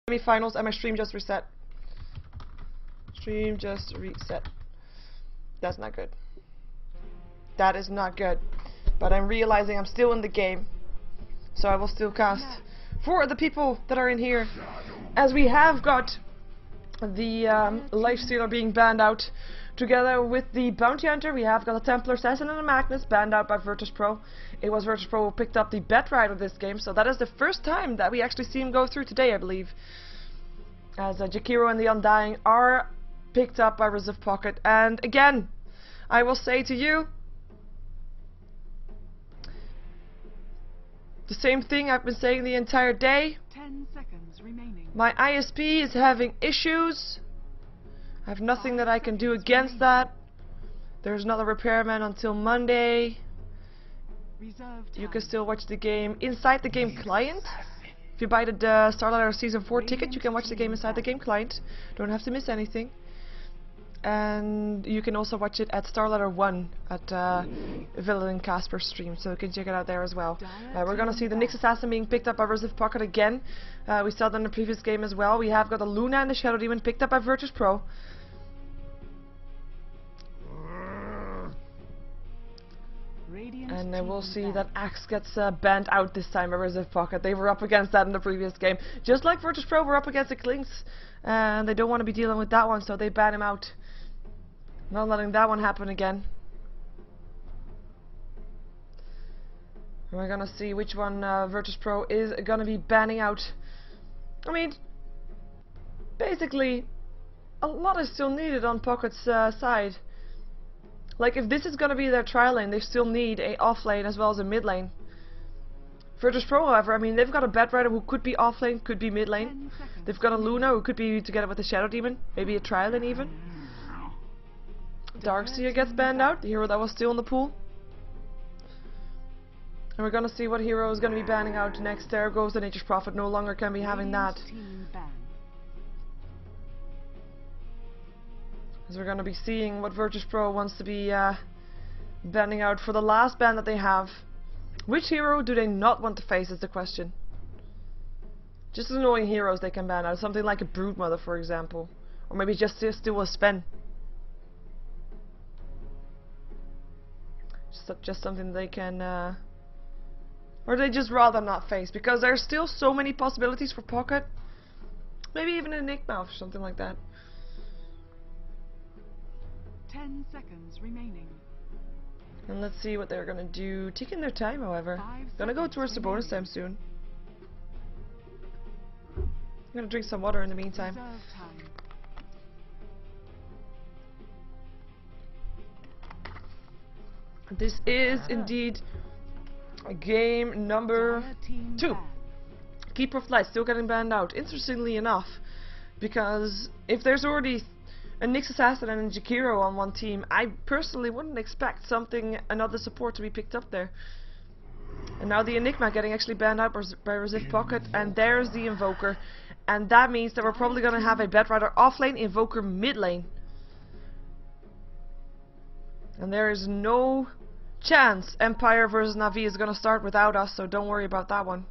Semi-finals and my stream just reset. Stream just reset. That's not good. That is not good. But I'm realizing I'm still in the game, so I will still cast for the people that are in here, as we have got the Lifestealer being banned out. Together with the Bounty Hunter, we have got a Templar Assassin and a Magnus banned out by Virtus.Pro. It was Virtus.Pro who picked up the Bet Rider this game, so that is the first time that we actually see him go through today, I believe. As Jakiro and the Undying are picked up by Wrziv Poket. And again, I will say to you, the same thing I've been saying the entire day. 10 seconds remaining. My ISP is having issues. I have nothing that I can do against that. There's not a repairman until Monday. You can still watch the game inside the game client. If you buy the Starlighter Season 4 ticket, you can watch the game inside the game client. Don't have to miss anything. And you can also watch it at Starlighter 1 at Villain and Casper stream, so you can check it out there as well. We're gonna see the Nyx Assassin being picked up by Wrziv Poket again. We saw that in the previous game as well. We have got the Luna and the Shadow Demon picked up by Virtus.Pro. And we'll see that Axe gets banned out this time by Wrziv Poket. They were up against that in the previous game. Just like Virtus.Pro were up against the Clinks, and they don't want to be dealing with that one, so they ban him out. Not letting that one happen again. And we're gonna see which one Virtus.Pro is gonna be banning out. I mean, basically, a lot is still needed on Poket's side. Like, if this is gonna be their tri lane, they still need a off lane as well as a mid lane. Virtus.Pro, however, I mean, they've got a Bet Rider who could be off lane, could be mid lane. They've got a Luna who could be together with the Shadow Demon, maybe a tri lane even. Darkseer gets banned out, the hero that was still in the pool. And we're gonna see what hero is gonna be banning out next. There goes the Nature's Prophet, no longer can be having that. As we're gonna be seeing what Virtus.Pro wants to be banning out for the last ban that they have. Which hero do they not want to face is the question. Just annoying heroes they can ban out, something like a Broodmother for example. Or maybe just still a Sven. Just something they can or they just rather not face, because there's still so many possibilities for Poket. Maybe even an Enigma or something like that. 10 seconds remaining. And let's see what they're gonna do. Taking their time, however. Gonna go towards the bonus time soon. I'm gonna drink some water in the meantime. This is indeed game number 2. Keeper of Light still getting banned out. Interestingly enough, because if there's already a Nyx Assassin and a Jakiro on one team, I personally wouldn't expect another support to be picked up there. And now the Enigma getting actually banned out by Wrziv Poket, and there's the Invoker. And that means that we're probably going to have a Bet Rider off lane, Invoker mid lane. And there is no chance Empire versus Na'Vi is going to start without us, so don't worry about that one.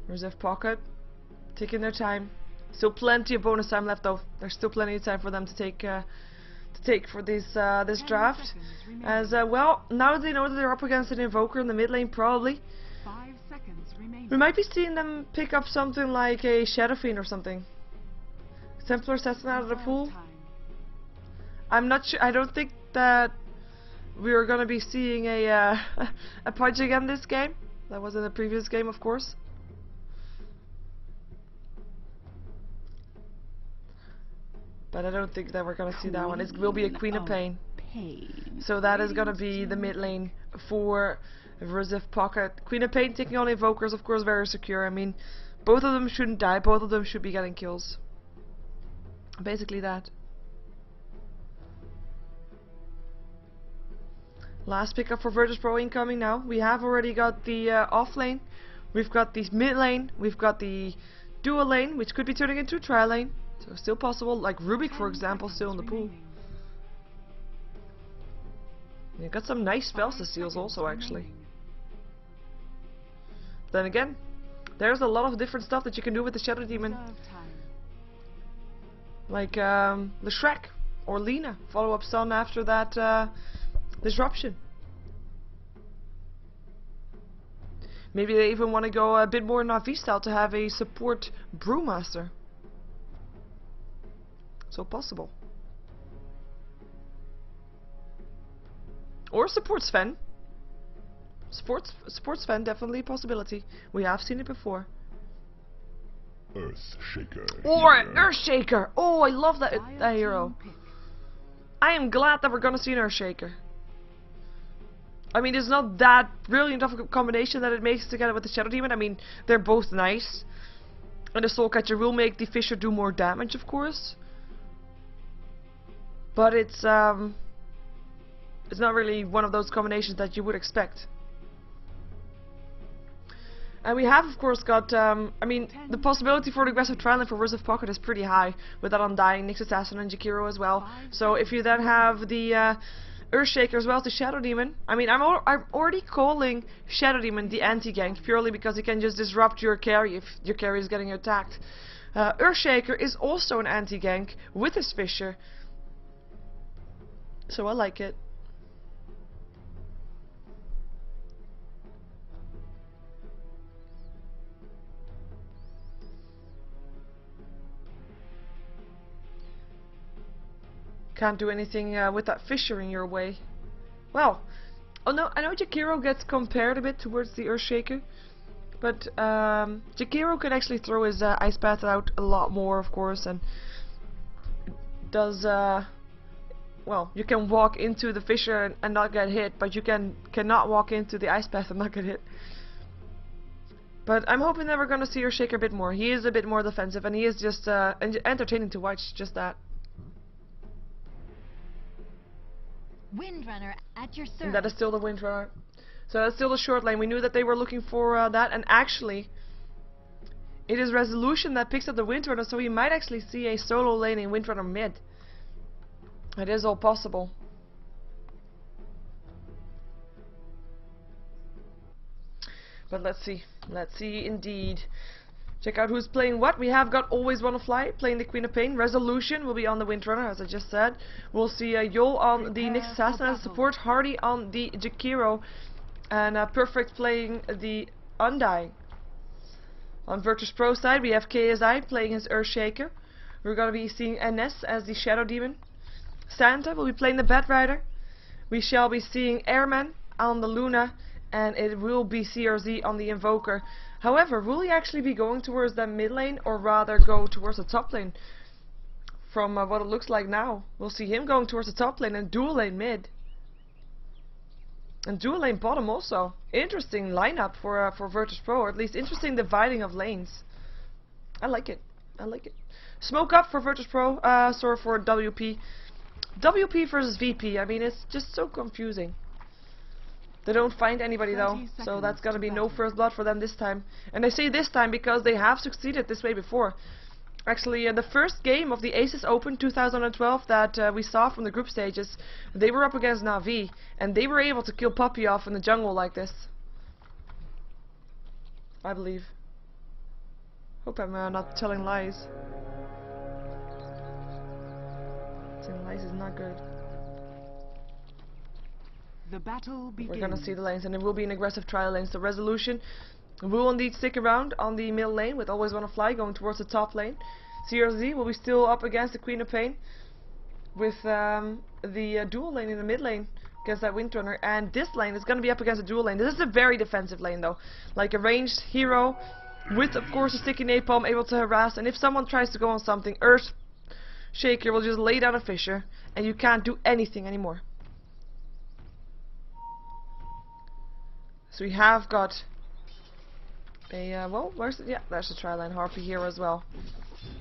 Wrziv Poket taking their time. Still plenty of bonus time left though. There's still plenty of time for them to take for this draft. As well, now that they know that they're up against an Invoker in the mid lane, probably 5 seconds remaining. we might be seeing them pick up something like a Shadow Fiend or something. Templar Assassin out of the pool. I'm not sure. I don't think that we're gonna be seeing a a Pudge again this game. That was in the previous game, of course. But I don't think that we're gonna see that one. It will be a Queen of Pain. So that is gonna be the mid lane for Wrziv Poket. Queen of Pain taking on Invokers, of course, very secure. I mean, both of them shouldn't die. Both of them should be getting kills. Basically that. Last pickup for Virtus.Pro incoming now. We have already got the off lane. We've got the mid lane. We've got the dual lane, which could be turning into a tri lane. So still possible, like Rubik for example, still in the pool. You've got some nice spells to steals also actually. Then again, there's a lot of different stuff that you can do with the Shadow Demon. Reserve time. Like the Shrek or Lena, follow-up stun after that disruption. Maybe they even want to go a bit more Na'vi style to have a support Brewmaster. So possible. Or support Sven. Support Sven, definitely a possibility. We have seen it before. Earthshaker. Or hero. Earthshaker! Oh, I love that Dire hero. team pick. I am glad that we're gonna see an Earthshaker. I mean, it's not that brilliant of a combination that it makes together with the Shadow Demon. I mean, they're both nice. And the Soulcatcher will make the Fisher do more damage, of course. But it's not really one of those combinations that you would expect. And we have, of course, got, I mean, the possibility for an aggressive trial for Wrziv Poket is pretty high, with that Undying, Nyx Assassin, and Jakiro as well. So if you then have the Earthshaker as well as the Shadow Demon, I mean, I'm already calling Shadow Demon the anti-gank, purely because he can just disrupt your carry if your carry is getting attacked. Earthshaker is also an anti-gank with his Fisher, so I like it. Can't do anything with that Fisher in your way. Well, oh no, I know Jakiro gets compared a bit towards the Earthshaker, but Jakiro could actually throw his Ice Path out a lot more, of course, and does well, you can walk into the Fisher and not get hit, but you cannot walk into the Ice Path and not get hit. But I'm hoping that we're gonna see Earthshaker a bit more. He is a bit more defensive, and he is just entertaining to watch. Just that. Windrunner at your service. And that is still the Windrunner. So that's still the short lane. We knew that they were looking for that, and actually, it is Resolution that picks up the Windrunner, so we might actually see a solo lane in Windrunner mid. It is all possible. But let's see. Let's see indeed. Check out who's playing what. We have got Always Wanna Fly playing the Queen of Pain. Resolution will be on the Windrunner, as I just said. We'll see Yol on the Nyx Assassin as support, Hardy on the Jakiro, and Perfect playing the Undying. On Virtus.Pro side, we have KSI playing his Earthshaker. We're going to be seeing NS as the Shadow Demon. Santa will be playing the Batrider. We shall be seeing Airman on the Luna, and it will be CRZ on the Invoker. However, will he actually be going towards the mid lane, or rather go towards the top lane? From what it looks like now, we'll see him going towards the top lane and dual lane mid. And dual lane bottom also. Interesting lineup for Virtus.Pro, or at least interesting dividing of lanes. I like it. I like it. Smoke up for Virtus.Pro, sorry, for WP. WP versus VP, I mean, it's just so confusing. They don't find anybody though, so that's gonna be no first blood for them this time. And I say this time because they have succeeded this way before. Actually, the first game of the ASUS Open 2012 that we saw from the group stages, they were up against Na'Vi, and they were able to kill Puppy off in the jungle like this. I believe. Hope I'm not telling lies. Telling lies is not good. The battle begins. We're gonna see the lanes, and it will be an aggressive trial lane. So Resolution will indeed stick around on the middle lane with Always Wanna Fly going towards the top lane. CRZ will be still up against the Queen of Pain with the dual lane in the mid lane against that Windrunner, and this lane is gonna be up against the dual lane. This is a very defensive lane though, like a ranged hero with, of course, a sticky napalm able to harass, and if someone tries to go on something, Earthshaker will just lay down a Fisher, and you can't do anything anymore. So we have got a, well, where's the, yeah, there's the Tri-Line Harpy here as well.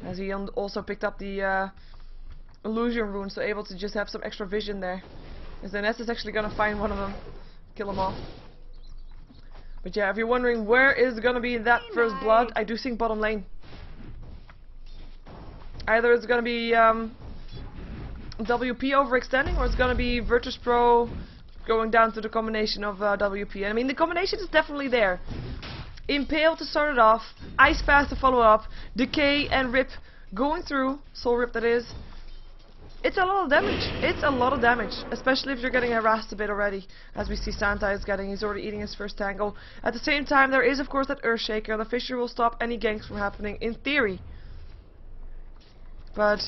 As he also picked up the Illusion Rune, so able to just have some extra vision there. As the Nest is actually gonna find one of them, kill them all. But yeah, if you're wondering where is gonna be that first blood, I do think bottom lane. Either it's gonna be WP overextending, or it's gonna be Virtus.Pro going down to the combination of WP. I mean, the combination is definitely there. Impale to start it off, Ice Path to follow up, Decay and Rip going through, Soul Rip that is. It's a lot of damage. It's a lot of damage, especially if you're getting harassed a bit already, as we see Santa is getting. He's already eating his first tangle. At the same time, there is of course that Earthshaker. The Fissure will stop any ganks from happening, in theory. But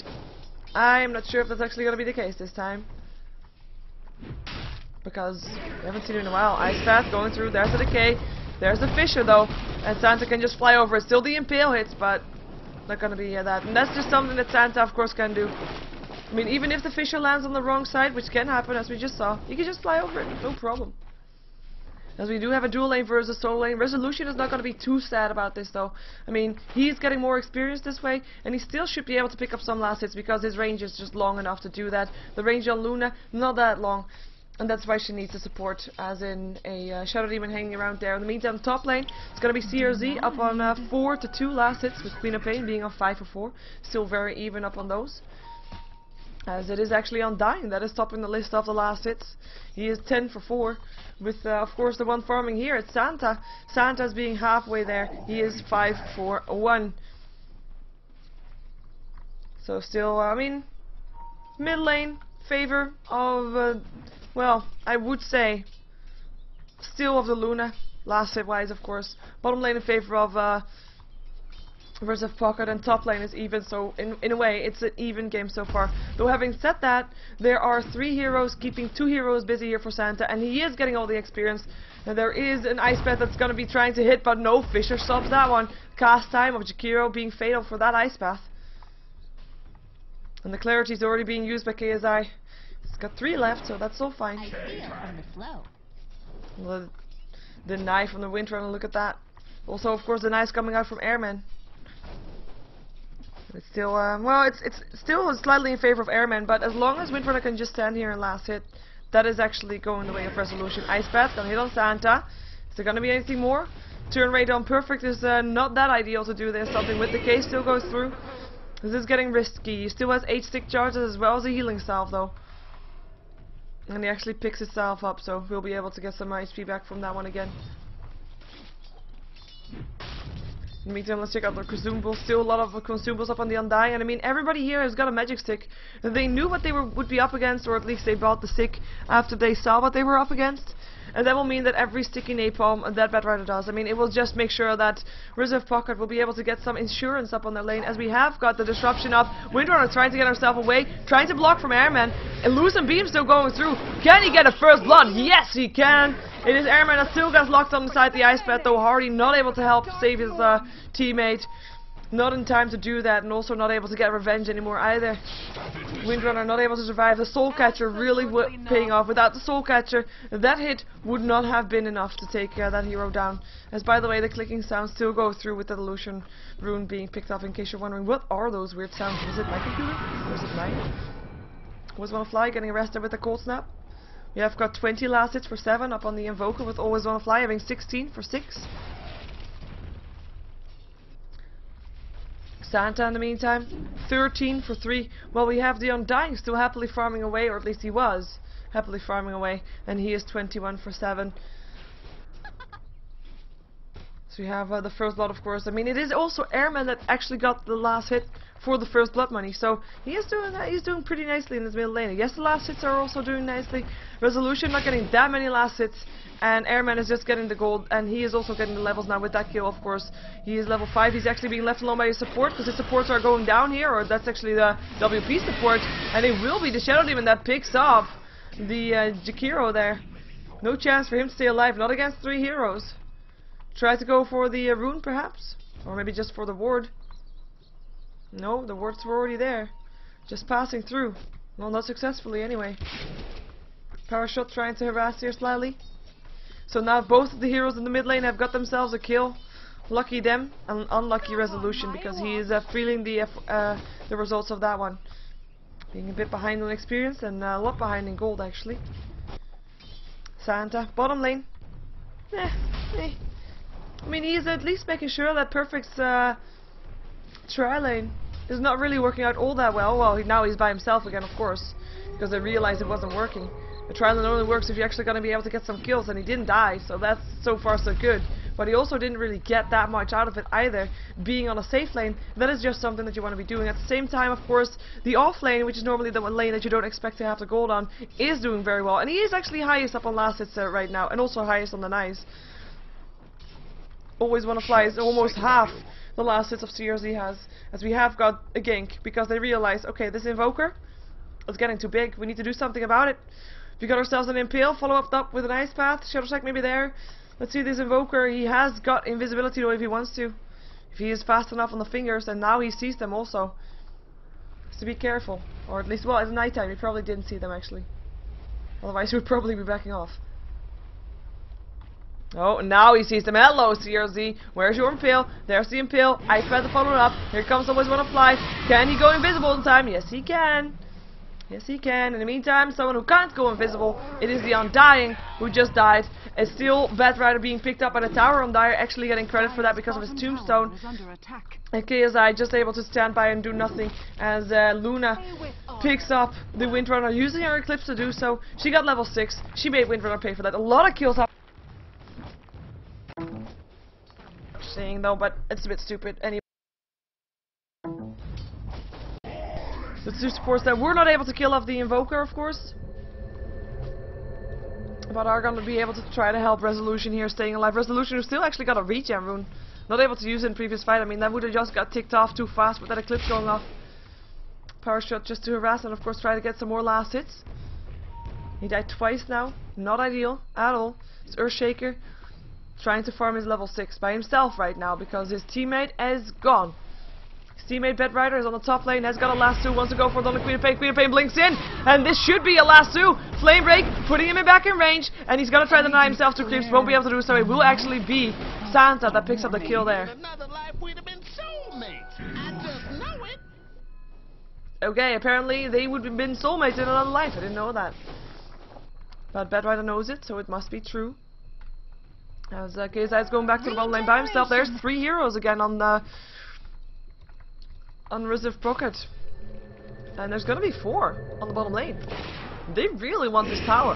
I'm not sure if that's actually going to be the case this time. Because we haven't seen it in a while. Ice Path going through, there's the Decay. There's the Fissure though, and Santa can just fly over it. Still the Impale hits, but not going to be that. And that's just something that Santa of course can do. I mean, even if the Fissure lands on the wrong side, which can happen as we just saw, you can just fly over it, no problem. As we do have a dual lane versus solo lane. Resolution is not going to be too sad about this though. I mean, he's getting more experience this way, and he still should be able to pick up some last hits because his range is just long enough to do that. The range on Luna, not that long. And that's why she needs the support, as in a Shadow Demon hanging around there. In the meantime, top lane, it's going to be CRZ up on 4-2 last hits, with Queen of Pain being on 5-4. Still very even up on those. As it is actually Undying that is topping the list of the last hits. He is 10-4, with of course the one farming here, it's Santa. Santa's being halfway there, he is 5-4-1. So still, I mean, mid lane, favor of... well, I would say still of the Luna, last hit wise of course. Bottom lane in favor of Wrziv Poket, and top lane is even, so in a way it's an even game so far. Though having said that, there are 3 heroes keeping 2 heroes busy here for Santa, and he is getting all the experience. And there is an Ice Path that's going to be trying to hit, but no, Fissure stops that one. Cast time of Jakiro being fatal for that Ice Path. And the Clarity is already being used by KSI. It's got 3 left, so that's all fine. I feel on the flow. The knife from the Windrunner, look at that. Also, of course, the knife coming out from Airman. It's still, well, it's still slightly in favor of Airman, but as long as Windrunner can just stand here and last hit, that is actually going the way of Resolution. Ice Path gonna hit on Santa. Is there gonna be anything more? Turn rate on Perfect is not that ideal to do this. Something with the case still goes through. This is getting risky. He still has 8 stick charges as well as a healing salve though. And he actually picks himself up, so we'll be able to get some HP back from that one again. In the meantime, let's check out the consumables. Still a lot of consumables up on the Undying, and I mean, everybody here has got a magic stick. They knew what they would be up against, or at least they bought the stick after they saw what they were up against. And that will mean that every sticky napalm that Bad Rider does, I mean, it will just make sure that Wrziv Poket will be able to get some insurance up on their lane, as we have got the disruption of Windrunner trying to get herself away, trying to block from Airman. Illusion Beam still going through. Can he get a first blood? Yes, he can. It is Airman that still gets locked on inside the Ice Path, though Hardy not able to help save his teammate. Not in time to do that, and also not able to get revenge anymore either. Windrunner not able to survive. The Soul Catcher really paying off. Without the Soul Catcher, that hit would not have been enough to take that hero down. As by the way, the clicking sounds still go through with the Illusion rune being picked up, in case you're wondering, what are those weird sounds? Was it my computer? Or was it mine? Always Wanna Fly getting arrested with a cold snap. We have got 20 last hits for 7 up on the Invoker, with Always Wanna Fly having 16 for 6. Santa in the meantime, 13 for 3. Well, we have the Undying still happily farming away, or at least he was happily farming away, and he is 21 for 7. So we have the first blood, of course. I mean, it is also Airman that actually got the last hit for the first blood money, so he is doing he's doing pretty nicely in this middle lane. Yes, the last hits are also doing nicely. Resolution not getting that many last hits, and Airman is just getting the gold, and he is also getting the levels now with that kill, of course. He is level 5. He's actually being left alone by his support, because his supports are going down here, or that's actually the WP support, and it will be the Shadow Demon that picks off the Jakiro there. No chance for him to stay alive, not against 3 heroes. Try to go for the rune, perhaps? Or maybe just for the ward. No, the wards were already there. Just passing through. Well, not successfully anyway. Power shot trying to harass here slightly. So now both of the heroes in the mid lane have got themselves a kill. Lucky them, and unlucky Resolution, because he is feeling the results of that one. Being a bit behind on experience, and a lot behind in gold actually. Santa, bottom lane. I mean, he is at least making sure that Perfect's tri lane is not really working out all that well. Well, now he's by himself again, of course, because they realized it wasn't working. The tri lane only works if you're actually going to be able to get some kills, and he didn't die, so that's so far so good. but he also didn't really get that much out of it either, being on a safe lane. That is just something that you want to be doing. At the same time, of course, the off lane, which is normally the one lane that you don't expect to have the gold on, is doing very well, and he is actually highest up on last hits right now, and also highest on the nice. Always Wanna Fly is almost half the last hits of CRZ has, as we have got a gank, because they realize, okay, this Invoker is getting too big, we need to do something about it. We got ourselves an Impale, follow up with an Ice Path, Shadow Sack maybe there. Let's see this Invoker, he has got invisibility though if he wants to. If he is fast enough on the fingers, and now he sees them also. So be careful, or at least, well, at nighttime he probably didn't see them actually. Otherwise he would probably be backing off. Oh, now he sees them. Hello, CRZ. Where's your Impale? There's the Impale. Ice Path to follow it up. Here comes Always Wanna Fly. Can he go invisible in time? Yes, he can. Yes, he can. In the meantime, someone who can't go invisible, it is the Undying, who just died. It's still Batrider being picked up by the tower. Undying actually getting credit for that because of his tombstone. And KSI just able to stand by and do nothing as Luna picks up the Windrunner, using her Eclipse to do so. She got level 6. She made Windrunner pay for that. A lot of kills up. Saying though, but it's a bit stupid anyway. The two supports that were not able to kill off the Invoker, of course, but are going to be able to try to help Resolution here staying alive. Resolution who still actually got a regen rune, not able to use it in previous fight. I mean, that would have just got ticked off too fast with that Eclipse going off. Power shot just to harass and of course try to get some more last hits. He died twice now, not ideal at all. It's Earthshaker trying to farm his level 6 by himself right now because his teammate is gone. His teammate Batrider is on the top lane, has got a lasso, wants to go for it on the Queen of Pain. Queen of Pain blinks in, and this should be a lasso. Flame Break, putting him back in range, and he's gonna try to deny himself to creeps, won't be able to do so. It will actually be Santa that picks up the kill there. Okay, apparently they would have been soulmates in another life. I didn't know that. But Batrider knows it, so it must be true. As KSI is going back to the bottom lane by himself. There's 3 heroes again on Wrziv Poket. And there's gonna be 4 on the bottom lane. They really want this tower.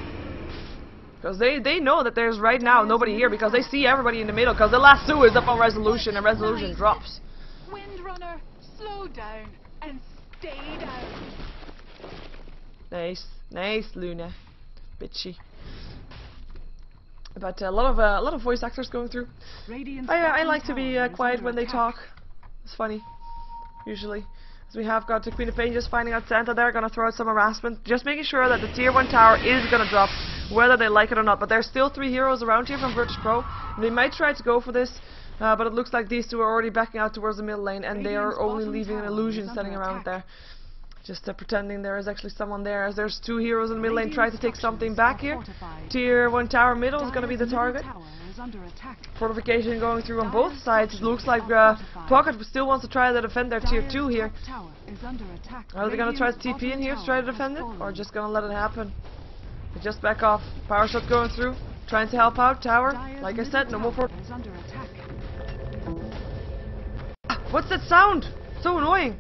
Because they know that there's right now nobody here because they see everybody in the middle because the lasso is up on Resolution and Resolution drops. Windrunner, slow down and stay down. Nice. Nice, Luna. Bitchy. But a lot of voice actors going through. I like to be quiet when they talk. It's funny, usually. As we have got the Queen of Pain just finding out Santa there, gonna throw out some harassment, just making sure that the tier 1 tower is gonna drop, whether they like it or not. But there's still 3 heroes around here from Virtus.Pro. They might try to go for this, but it looks like these 2 are already backing out towards the middle lane, and they are only leaving an illusion standing around there. Just pretending there is actually someone there, as there's 2 heroes in the middle lane trying to take something back here. Tier 1 tower middle is going to be the target. Fortification going through on both sides. It looks like Pocket still wants to try to defend their tier 2 here. Are they going to try to TP in here to try to defend it, or just going to let it happen? They just back off. Power shot going through, trying to help out tower. Like I said, no more for. What's that sound? So annoying.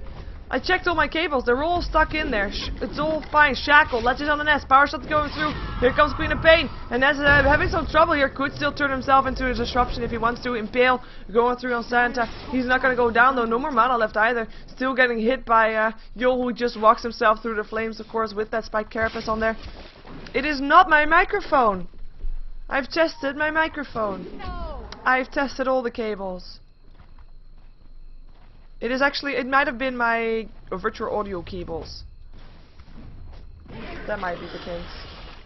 I checked all my cables, they're all stuck in there. It's all fine. Shackle, Legend on the nest, Power shot's going through. Here comes Queen of Pain, and as having some trouble here, could still turn himself into a disruption if he wants to. Impale going through on Santa. He's not going to go down though, no more mana left either. Still getting hit by Yo, who just walks himself through the flames, of course, with that spiked carapace on there. It is not my microphone. I've tested my microphone. No. I've tested all the cables. It is actually, it might have been my virtual audio cables. That might be the case.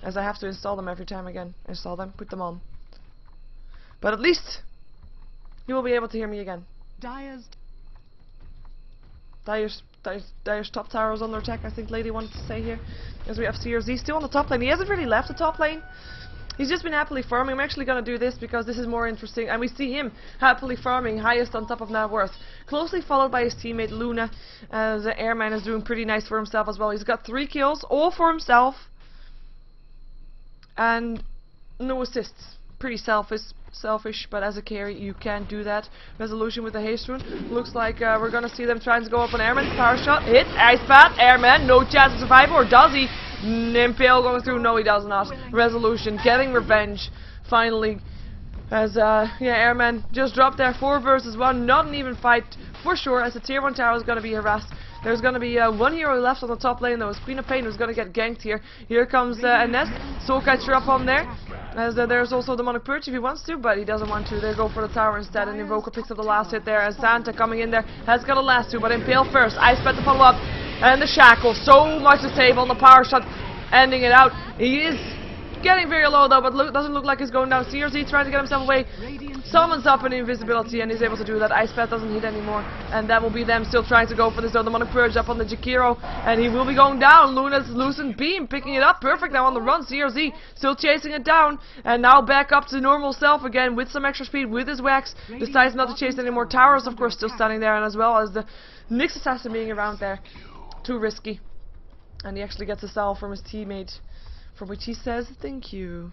As I have to install them every time again. Install them, put them on. But at least, you will be able to hear me again. Dire's top tower is under attack, I think Lady wanted to say here. As we have CRZ still on the top lane. He hasn't really left the top lane. He's just been happily farming. I'm actually going to do this because this is more interesting. And we see him happily farming, highest on top of net worth. Closely followed by his teammate Luna. As Airman is doing pretty nice for himself as well. He's got 3 kills, all for himself. And no assists. Pretty selfish, but as a carry you can't do that. Resolution with the haste rune. Looks like we're going to see them trying to go up on Airman. Power shot, hit, Ice Path, Airman, no chance of survival, or does he? Impale going through, no he does not. Resolution, getting revenge. Finally As, yeah, Airmen just dropped there, 4 versus 1, not an even fight for sure, as the tier 1 tower is going to be harassed. There's going to be one hero left on the top lane, though, as Queen of Pain who's going to get ganked here. Here comes Ines, Soul Catcher up on there, as there's also Demonic Purge if he wants to, but he doesn't want to. They go for the tower instead, and Invoker picks up the last hit there, as Santa coming in there has got a last 2, but Impale first, Ice Bat to follow up, and the Shackle, so much to save on the power shot, ending it out. He is getting very low though, but doesn't look like he's going down. CRZ trying to get himself away, summons up an invisibility and he's able to do that. Ice Path doesn't hit anymore, and that will be them still trying to go for this though. Demonic Purge up on the Jakiro, and he will be going down. Luna's Lucent Beam picking it up, perfect now on the run. CRZ still chasing it down, and now back up to normal self again with some extra speed with his wax. Decides not to chase any more towers, of course still standing there, and as well as the Nyx Assassin being around there. Too risky. And he actually gets a salve from his teammate, for which he says thank you.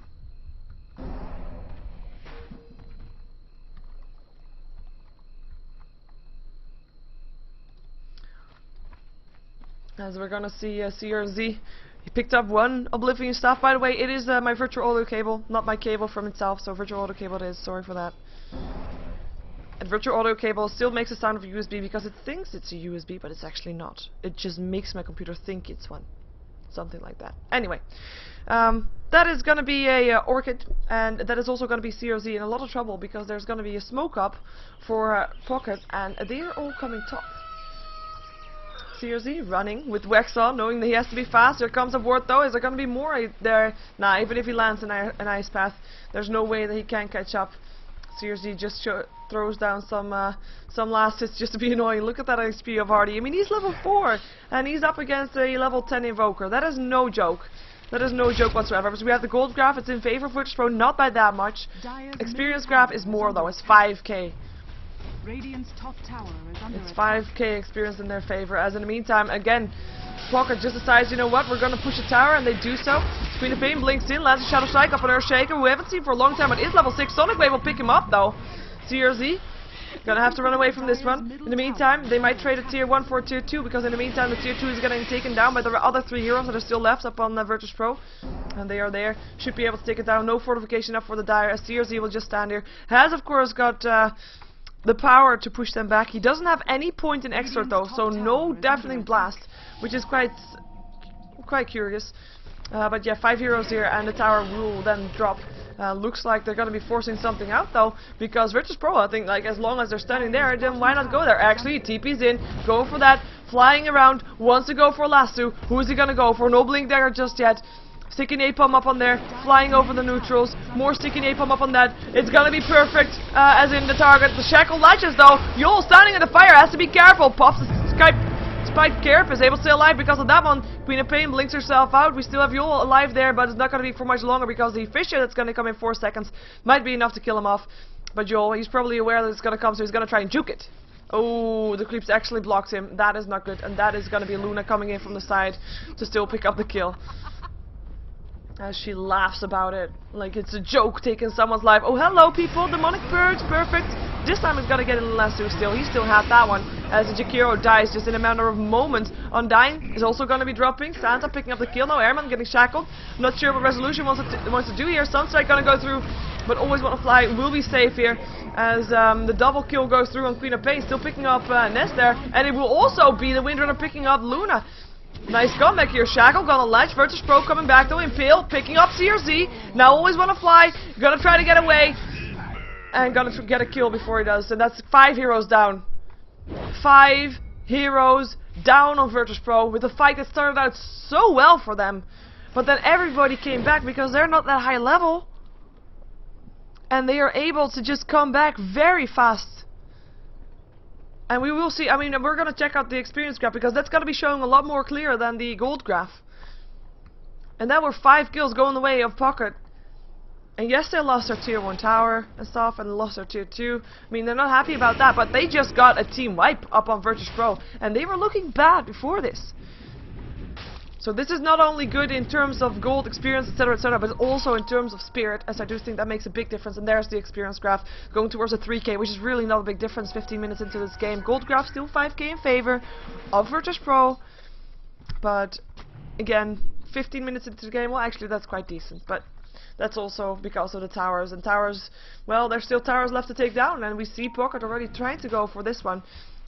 As we're gonna see CRZ, he picked up 1 Oblivion staff. By the way, it is my virtual audio cable, not my cable from itself, so virtual audio cable it is, sorry for that. And virtual audio cable still makes the sound of a USB because it thinks it's a USB, but it's actually not. It just makes my computer think it's one. Something like that. Anyway, that is going to be a Orchid, and that is also going to be CRZ in a lot of trouble because there's going to be a smoke up for Pocket, and they are all coming top. CRZ running with Wax on, knowing that he has to be fast. Here comes a ward though. Is there going to be more there? Nah, even if he lands an Ice Path, there's no way that he can catch up. CRZ just throws down some last hits just to be annoying. Look at that XP of Hardy. I mean, he's level 4, and he's up against a level 10 Invoker. That is no joke. That is no joke whatsoever. So we have the gold graph. It's in favor of Virtus.Pro, not by that much. Experience graph is more though. It's 5k. Radiant's top tower is under It's 5k experience in their favor. As in the meantime, again, Pocket just decides, you know what, we're going to push a tower, and they do so. Queen of Pain blinks in, lands a Shadow Strike up on Earthshaker, who we haven't seen for a long time, but is level 6. Sonic Wave will pick him up though. CRZ gonna have to run away from this one. In the meantime, they might trade a tier 1 for a tier 2, because in the meantime the tier 2 is getting taken down by the other 3 heroes that are still left up on Virtus.Pro. And they are there. Should be able to take it down. No fortification up for the Dire, as CRZ will just stand here. Has of course got the power to push them back. He doesn't have any point in extra though, so no deafening blast, which is quite curious. But yeah, 5 heroes here, and the tower will then drop. Looks like they're going to be forcing something out though, because Virtus.Pro, I think, like, as long as they're standing there, then why not go there? Actually, TP's in, going for that, flying around, wants to go for Lasso. Who is he going to go for? No Blink Dagger just yet. Sticky Napalm up on there, flying over the neutrals. More Sticky Napalm up on that. It's gonna be perfect, as in the target. The Shackle latches though. Yol standing in the fire, has to be careful. Pops the Spike Carp, is able to stay alive because of that one. Queen of Pain blinks herself out. We still have Yol alive there, but it's not gonna be for much longer because the Fissure that's gonna come in 4 seconds might be enough to kill him off. But Yol, he's probably aware that it's gonna come, so he's gonna try and juke it. Oh, the creeps actually blocked him. That is not good, and that is gonna be Luna coming in from the side to still pick up the kill. As she laughs about it, like it's a joke taking someone's life. Oh, hello people, Demonic Purge, perfect. This time it's gonna get in the last 2 still. He still had that one, as the Jakiro dies just in a matter of moments. Undying is also gonna be dropping. Santa picking up the kill. No, Airman getting shackled. Not sure what Resolution wants to do here. Sunstrike gonna go through, but always want to fly. Will be safe here, as the double kill goes through on Queen of Pain, still picking up Nest there, and it will also be the Windrunner picking up Luna. Nice comeback here. Shackle gonna latch. Virtus.Pro coming back though. Impale picking up CRZ. Now always wanna fly. Gonna try to get away. And gonna get a kill before he does. And that's 5 heroes down. 5 heroes down on Virtus.Pro with a fight that started out so well for them. But then everybody came back because they're not that high level. And they are able to just come back very fast. And we will see, I mean, we're going to check out the experience graph because that's going to be showing a lot more clear than the gold graph. And that were 5 kills going the way of Pocket. And yes, they lost their tier 1 tower and stuff, and lost their tier 2. I mean, they're not happy about that, but they just got a team wipe up on Virtus.Pro. And they were looking bad before this. So this is not only good in terms of gold, experience, etc., but also in terms of spirit, as I do think that makes a big difference. And there's the experience graph going towards a 3k, which is really not a big difference 15 minutes into this game. Gold graph still 5k in favor of Virtus.Pro, but again, 15 minutes into the game, well, actually that's quite decent, but that's also because of the towers. And towers, well, there's still towers left to take down, and we see Pocket already trying to go for this one.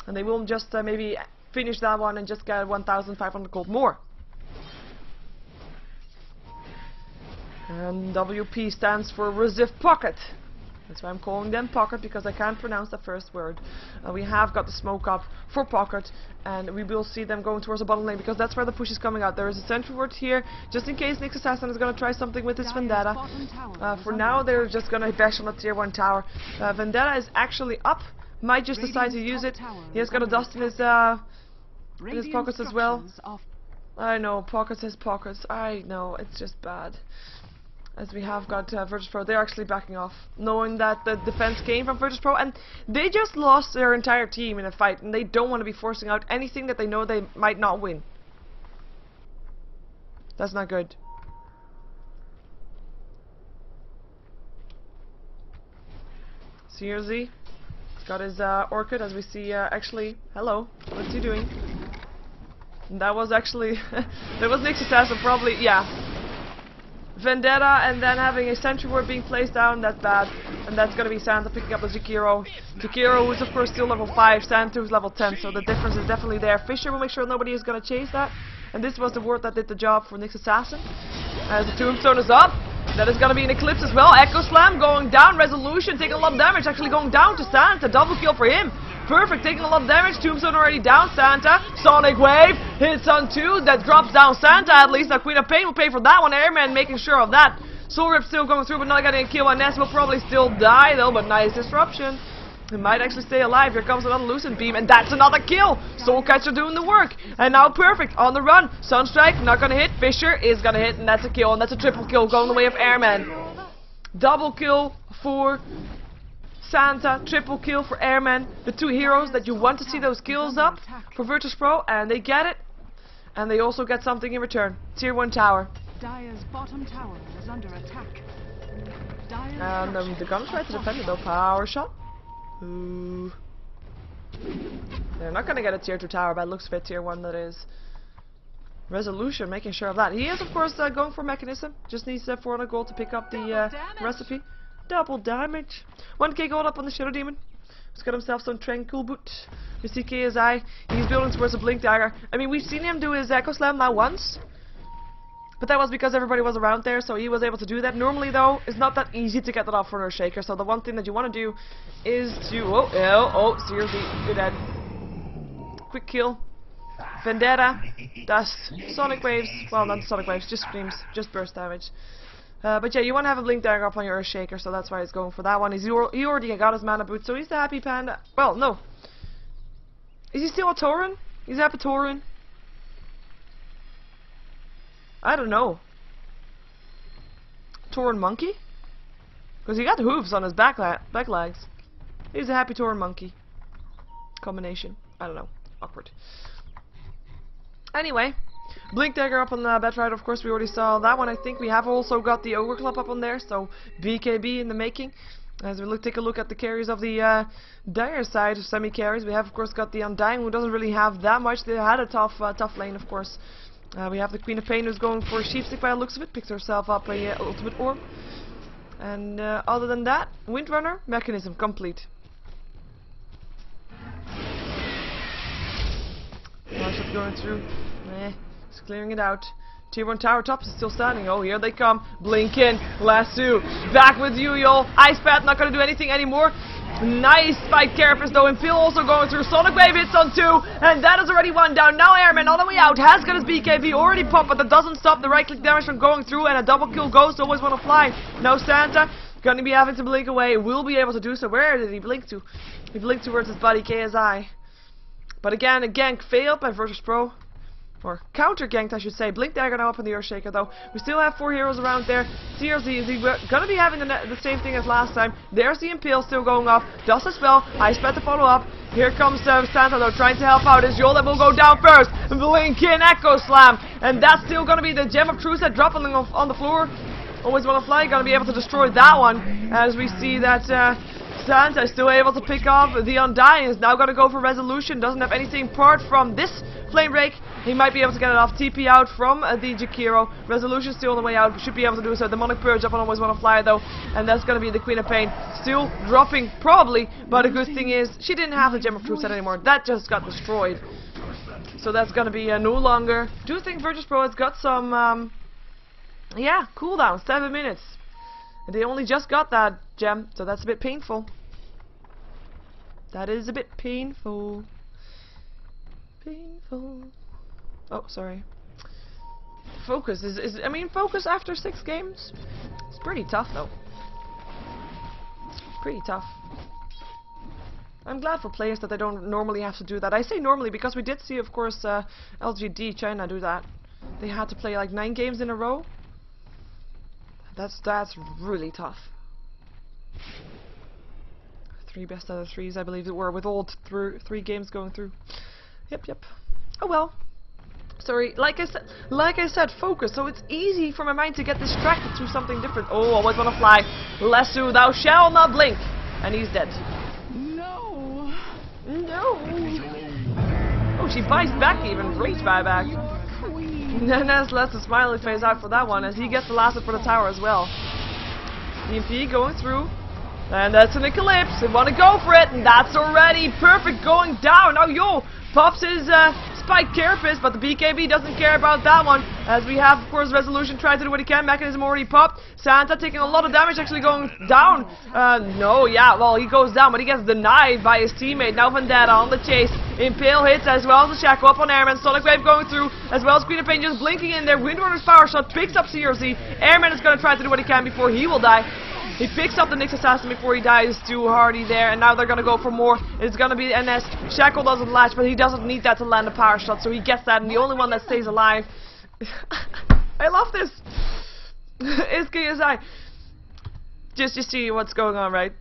And they will just maybe finish that one and just get 1,500 gold more. And WP stands for Wrziv Poket. That's why I'm calling them Pocket, because I can't pronounce the first word. We have got the smoke up for Pocket, and we will see them going towards the bottom lane, because that's where the push is coming out. There is a sentry ward here, just in case Nyx Assassin is going to try something with his Vendetta. For now, they're just going to bash on the tier 1 tower. Vendetta is actually up. Might just decide to use it. He has got a dust in his pockets as well. I know, Pockets has pockets. I know, it's just bad. As we have got Virtus.Pro, they're actually backing off, knowing that the defense came from Virtus.Pro, and they just lost their entire team in a fight, and they don't want to be forcing out anything that they know they might not win. That's not good. CRZ, he's got his Orchid, as we see, actually, hello, what's he doing? And that was actually, that was Nyx Assassin, probably, yeah. Vendetta, and then having a sentry ward being placed down, that's bad. And that's gonna be Santa picking up the Jakiro. Jakiro, who's of course still level 5, Santa who's level 10, so the difference is definitely there. Fisher will make sure nobody is gonna chase that. And this was the ward that did the job for Nyx Assassin. As the Tombstone is up, that is gonna be an Eclipse as well. Echo Slam going down, Resolution taking a lot of damage, actually going down to Santa, double kill for him. Perfect, taking a lot of damage. Tombstone already down. Santa. Sonic Wave. Hits on 2. That drops down Santa at least. Now Queen of Pain will pay for that one. Airman making sure of that. Soul Rip still going through, but not getting a kill. And Ness will probably still die though, but nice disruption. He might actually stay alive. Here comes another Lucent Beam, and that's another kill. Soul Catcher doing the work. And now Perfect on the run. Sunstrike not gonna hit. Fisher is gonna hit, and that's a kill. And that's a triple kill going the way of Airman. Double kill for Santa, triple kill for Airman, the two heroes that you want to see those kills up for Virtus.Pro, and they get it, and they also get something in return. Tier 1 tower. Dire's bottom tower is under attack. And they're gonna try to defend it though. Power shot. Ooh. They're not gonna get a tier 2 tower, but it looks fit tier 1 that is. Resolution, making sure of that. He is of course going for Mechanism, just needs 400 gold to pick up the recipe. Double damage. 1k gold up on the Shadow Demon. He's got himself some Tranquil Boot. You see KSI. He's building towards a Blink Dagger. I mean, we've seen him do his Echo Slam now once. But that was because everybody was around there, so he was able to do that. Normally, though, it's not that easy to get that off for an Earthshaker. So the one thing that you want to do is to... Oh, seriously, you're dead. Quick kill. Vendetta. Dust. Sonic Waves. Well, not Sonic Waves, just Screams. Just burst damage. But yeah, you want to have a Blink Dagger up on your Earthshaker, so that's why he's going for that one. He already got his mana boot, so he's the happy panda. Well, no. Is he still a Tauren? He's happy Tauren. I don't know. Tauren monkey? Because he got hooves on his back legs. He's a happy Tauren monkey. Combination. I don't know. Awkward. Anyway. Blink Dagger up on the Batrider, of course, we already saw that one. I think we have also got the Ogre Club up on there, so BKB in the making. As we take a look at the carries of the Dire side, semi-carries, we have, of course, got the Undying, who doesn't really have that much. They had a tough lane, of course. We have the Queen of Pain, who's going for Sheepstick by the looks of it, picks herself up a Ultimate Orb. And other than that, Windrunner, Mechanism, complete. Marshall's going through. Clearing it out. Tier 1 tower tops is still standing. Oh, here they come. Blink in. Lasso. Back with you, y'all. Ice Path not going to do anything anymore. Nice fight, Carapace though. And Phil also going through. Sonic Wave hits on 2. And that is already one down. Now Airman on the way out. Has got his BKB already popped, but that doesn't stop the right click damage from going through. And a double kill Ghost always want to fly. Now Santa going to be having to blink away. Will be able to do so. Where did he blink to? He blinked towards his buddy KSI. But again, a gank failed by Virtus.Pro. Or counter-ganked, I should say. Blink Dagger now up on the Earthshaker, though. We still have 4 heroes around there. CRZ is gonna be having the same thing as last time. There's the Impale still going off. Does as well. Ice Path to follow up. Here comes Santa, though, trying to help out. Is Yol that will go down first. Blink in, Echo Slam. And that's still gonna be the Gem of Truth that dropping on the floor. Always wanna fly. Gonna be able to destroy that one. As we see that Santa is still able to pick off the Undying. Is now gonna go for Resolution. Doesn't have anything apart from this Flame Break. He might be able to get it off. TP out from the Jakiro. Resolution still on the way out. Should be able to do so. Demonic Purge up on Always Wanna Fly though. And that's going to be the Queen of Pain. Still dropping probably. But the good thing is she didn't have the Gem of True Set anymore. That just got destroyed. So that's going to be no longer. Do think Virtus.Pro has got some yeah, cooldown. 7 minutes. And they only just got that gem. So that's a bit painful. That is a bit painful. Painful. Oh, sorry. Focus is I mean, focus after 6 games. It's pretty tough though. Pretty tough. I'm glad for players that they don't normally have to do that. I say normally because we did see, of course, LGD China do that. They had to play like 9 games in a row. That's really tough. 3 best out of 3s, I believe it were, with all 3 games going through. Yep. Oh well. Sorry, like I said, focus. So it's easy for my mind to get distracted to something different. Oh, Always Wanna Fly. Lesu, thou shalt not blink. And he's dead. No. Oh, she bites back even. Rage buyback. Nenes lets a smiley face out for that one as he gets the last hit for the tower as well. EMP going through. And that's an Eclipse. They want to go for it. And that's already perfect going down. Now, yo, pops his Spike Carapace, but the BKB doesn't care about that one. As we have, of course, Resolution trying to do what he can. Mechanism already popped. Santa taking a lot of damage, actually going down. No, yeah, well, he goes down, but he gets denied by his teammate. Now Vendetta on the chase. Impale hits as well as the Shackle up on Airman. Sonic Wave going through, as well as Queen of Pain just blinking in there. Windrunner's Power Shot picks up CRZ. Airman is going to try to do what he can before he will die. He picks up the Nyx Assassin before he dies. Too hardy there, and now they're gonna go for more. It's gonna be NS. Shackle doesn't latch, but he doesn't need that to land a power shot, so he gets that, and the only one that stays alive. I love this. Is KSI. Just see what's going on, right?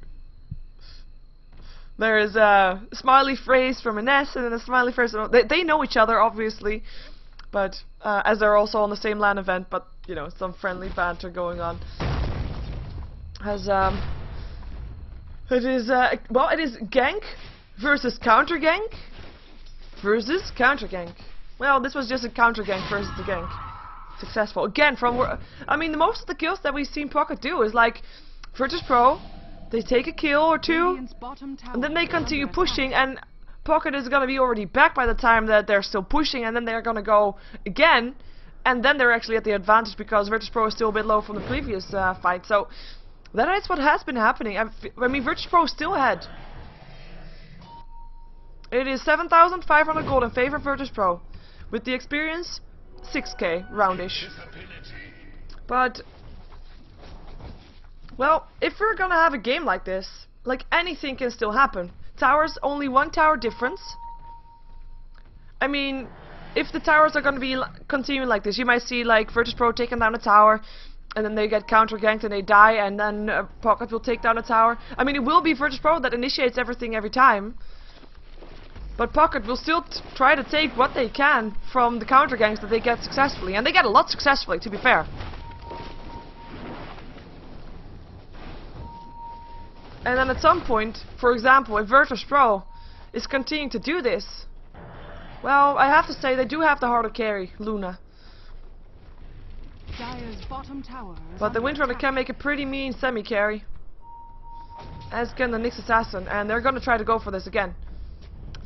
There is a smiley phrase from NS, and then a smiley phrase from... They know each other, obviously, but as they're also on the same LAN event, but you know, some friendly banter going on. It is gank versus counter gank versus counter gank. Well, this was just a counter gank versus the gank. Successful again from where I mean, most of the kills that we've seen Pocket do is like Virtus.Pro. They take a kill or 2, and then they continue pushing, and Pocket is gonna be already back by the time that they're still pushing, and then they're gonna go again, and then they're actually at the advantage because Virtus.Pro is still a bit low from the previous fight. So. That is what has been happening. I mean, Virtus.Pro is still ahead. It is 7,500 gold in favor of Virtus.Pro. With the experience, 6k, roundish. But, well, if we're gonna have a game like this, like anything can still happen. Towers, only 1 tower difference. I mean, if the towers are gonna be continuing like this, you might see like Virtus.Pro taking down a tower, and then they get counter-ganked and they die, and then Pocket will take down a tower. I mean, it will be Virtus.Pro that initiates everything every time. But Pocket will still try to take what they can from the counter-ganks that they get successfully. And they get a lot successfully, to be fair. And then at some point, for example, if Virtus.Pro is continuing to do this, well, I have to say they do have the harder carry, Luna. But the Windrunner can make a pretty mean semi-carry. As can the Nyx Assassin, and they're gonna try to go for this again.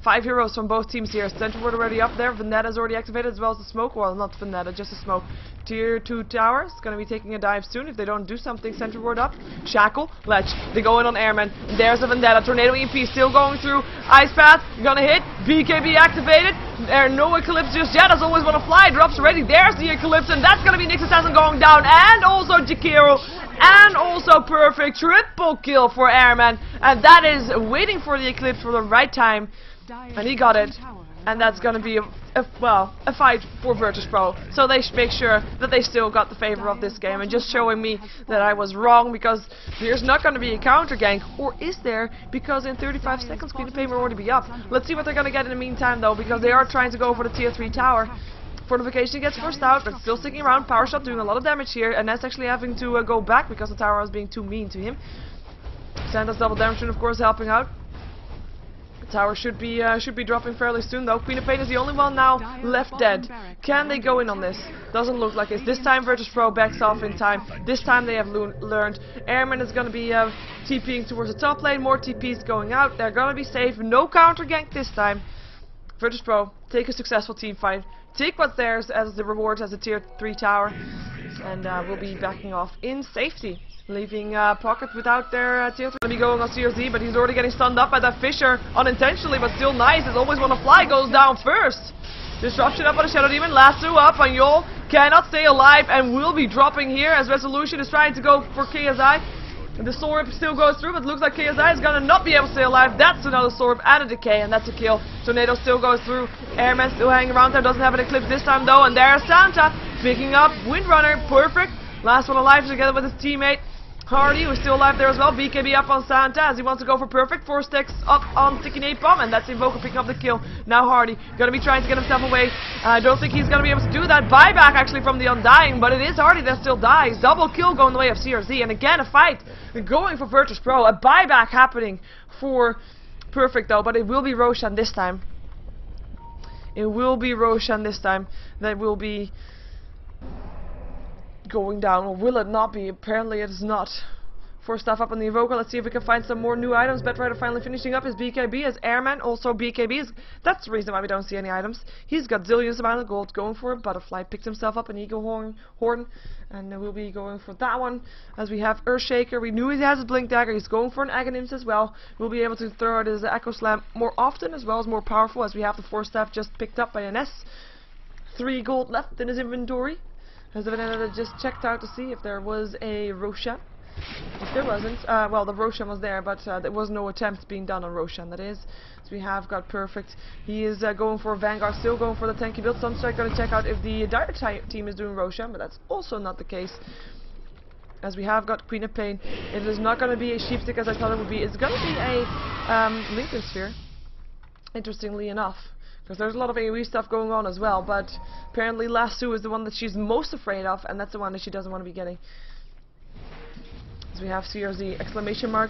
5 heroes from both teams here. Sentry Ward already up there. Vendetta's already activated, as well as the smoke. Well, not Vendetta, just the smoke. Tier 2 towers gonna be taking a dive soon if they don't do something. Sentry Ward up. Shackle, Ledge. They go in on Airman. There's a Vendetta. Tornado EMP still going through. Ice Path gonna hit. BKB activated. There no Eclipse just yet. As Always Wanna Fly. Drops already. There's the Eclipse, and that's gonna be Nyx Assassin going down, and also Jakiro. And also perfect triple kill for Airman, and that is waiting for the Eclipse for the right time. And he got it, and that's gonna be a fight for Virtus.Pro. So they make sure that they still got the favor of this game, and just showing me that I was wrong, because there's not gonna be a counter gank, or is there? Because in 35 seconds Queen of Pain will already be up. Let's see what they're gonna get in the meantime though, because they are trying to go for the tier 3 tower. Fortification gets forced out, but still sticking around. Power Shot doing a lot of damage here, and that's actually having to go back because the tower was being too mean to him. Santa's double damage, and of course helping out. Tower should be dropping fairly soon though. Queen of Pain is the only one now left dead. Can they go in on this? Doesn't look like it. This time Virtus.Pro backs off in time. This time they have learned. Airman is going to be TPing towards the top lane. More TPs going out. They're going to be safe. No counter gank this time. Virtus.Pro, take a successful team fight. Take what's theirs as the rewards as a tier 3 tower. And we'll be backing off in safety. Leaving Pocket without their tier 3. Going to be going on CRZ, but he's already getting stunned up by that Fisher. Unintentionally, but still nice. As always wanna fly goes down first. Disruption up on the Shadow Demon. Lasso up on Yol. Cannot stay alive and will be dropping here as Resolution is trying to go for KSI. The Soul Rip still goes through, but looks like KSI is gonna not be able to stay alive. That's another Soul Rip and a decay, and that's a kill. Tornado still goes through. Airman still hanging around there. Doesn't have an Eclipse this time though. And there's Santa picking up Windrunner. Perfect. Last one alive together with his teammate. Hardy, who's still alive there as well. BKB up on Santa as he wants to go for perfect. 4 stacks up on Sticky Nate Bomb, and that's Invoker picking up the kill. Now Hardy gonna be trying to get himself away. I don't think he's gonna be able to do that. Buyback actually from the Undying, but it is Hardy that still dies. Double kill going the way of CRZ, and again a fight going for Virtus.Pro. A buyback happening for perfect though, but it will be Roshan this time. It will be Roshan this time. That will be going down, or will it not be? Apparently it is not. 4 stuff up on the Evoker. Let's see if we can find some more new items. Betrider finally finishing up his BKB as Airman. Also BKB. That's the reason why we don't see any items. He's got zillions amount of gold. Going for a Butterfly. Picked himself up an Eagle Horn. And we'll be going for that one. As we have Earthshaker. We knew he has a Blink Dagger. He's going for an Aghanims as well. We'll be able to throw out his Echo Slam more often as well as more powerful, as we have the 4 staff just picked up by an S. 3 gold left in his inventory. As the Vendetta just checked out to see if there was a Roshan. If there wasn't, well, the Roshan was there, but there was no attempt being done on Roshan, that is. So we have got perfect. He is going for Vanguard, still going for the tanky build. Sunstrike going to check out if the Dire team is doing Roshan, but that's also not the case. As we have got Queen of Pain. It is not going to be a Sheepstick as I thought it would be. It's going to be a Lincoln Sphere, interestingly enough. Because there's a lot of AoE stuff going on as well, but apparently Lasso is the one that she's most afraid of, and that's the one that she doesn't want to be getting. So we have CRZ, exclamation mark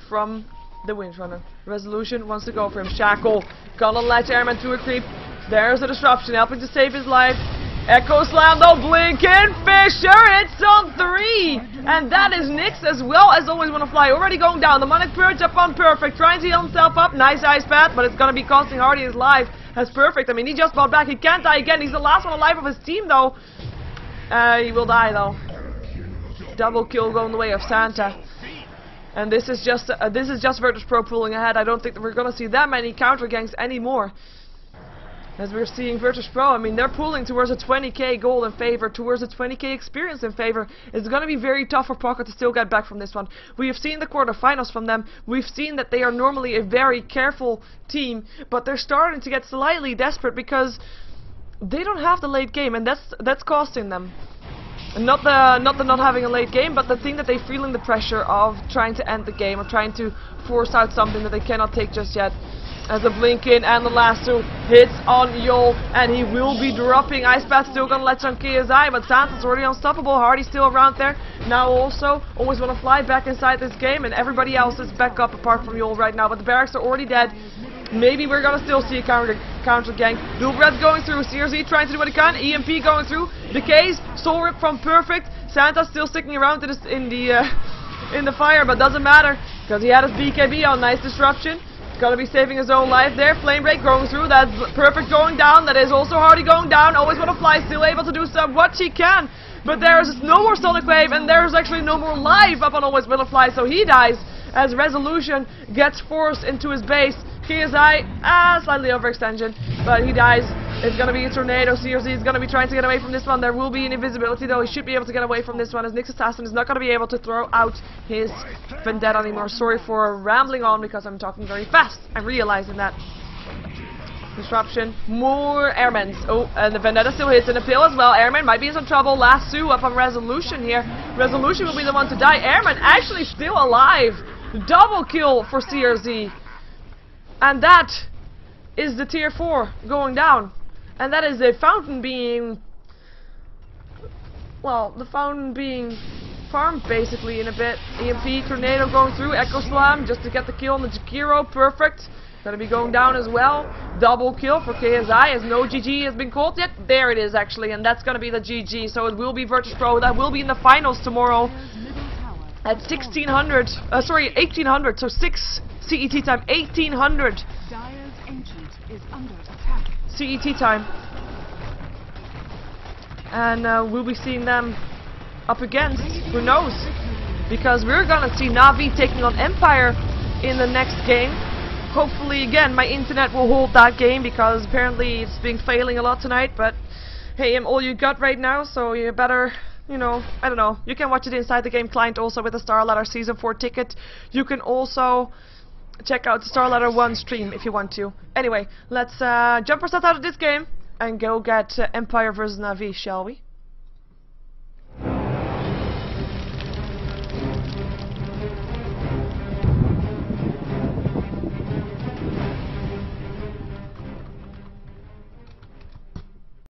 from the Windrunner. Resolution wants to go for him. Shackle, gonna let Airman through a creep. There's a disruption, helping to save his life. Echo Slam though, blinking Fisher, it's on 3! And that is Nyx as well as always wanna fly. Already going down, the Demonic Purge up on perfect, trying to heal himself up. Nice ice path, but it's gonna be costing Hardy his life. That's perfect. I mean, he just bought back. He can't die again. He's the last one alive of his team, though. He will die, though. Double kill going the way of Santa. And this is just Virtus.Pro pulling ahead. I don't think that we're gonna see that many counter ganks anymore. As we're seeing Virtus.Pro, I mean, they're pulling towards a 20k gold in favor, towards a 20k experience in favor. It's going to be very tough for Pocket to still get back from this one. We have seen the quarterfinals from them. We've seen that they are normally a very careful team, but they're starting to get slightly desperate because they don't have the late game, and that's costing them. Not the not having a late game, but the thing that they're feeling the pressure of trying to end the game or trying to force out something that they cannot take just yet. As the blink in and the lasso hits on Yol, and he will be dropping. Ice Path still gonna let on KSI, but Santa's already unstoppable. Hardy's still around there. Now also, always wanna fly back inside this game, and everybody else is back up apart from Yol right now, but the barracks are already dead. Maybe we're gonna still see a counter gang. Dualbreath going through, CRZ trying to do what he can, EMP going through, decays, Soul Rip from perfect. Santa's still sticking around in the fire, but doesn't matter, because he had his BKB on. Nice disruption. Gonna be saving his own life there. Flame Break going through. That's perfect going down. That is also Hardy going down. Always wanna fly. Still able to do what she can. But there is no more Sonic Wave, and there is actually no more life up on Always Wanna Fly. So he dies as Resolution gets forced into his base. KSI, slightly overextension, but he dies. It's gonna be a tornado. CRZ is gonna be trying to get away from this one. There will be an invisibility though. He should be able to get away from this one, as Nyx Assassin is not gonna be able to throw out his Vendetta anymore. Sorry for rambling on because I'm talking very fast. I'm realizing that. Disruption. More Airmans. Oh, and the Vendetta still hits, and a pill as well. Airman might be in some trouble. Lasso up on Resolution here. Resolution will be the one to die. Airman actually still alive. Double kill for CRZ. And that is the tier 4 going down. And that is the fountain being... well, the fountain being farm basically in a bit. EMP tornado going through, Echo Slam just to get the kill on the Jakiro. Perfect. Gonna be going down as well. Double kill for KSI as no GG has been called yet. There it is actually, and that's gonna be the GG. So it will be Virtus.Pro. That will be in the finals tomorrow at 1600. Sorry, 1800. So 6 CET time. 1800 Dire's Ancient is under attack. CET time. And we'll be seeing them up against, who knows? Because we're gonna see Na'Vi taking on Empire in the next game. Hopefully, again, my internet will hold that game because apparently it's been failing a lot tonight. But hey, I'm all you got right now, so you better, you know, I don't know. You can watch it inside the game client also with the Star Ladder Season 4 ticket. You can also check out the Star Ladder 1 stream if you want to. Anyway, let's jump ourselves out of this game and go get Empire versus Na'Vi, shall we?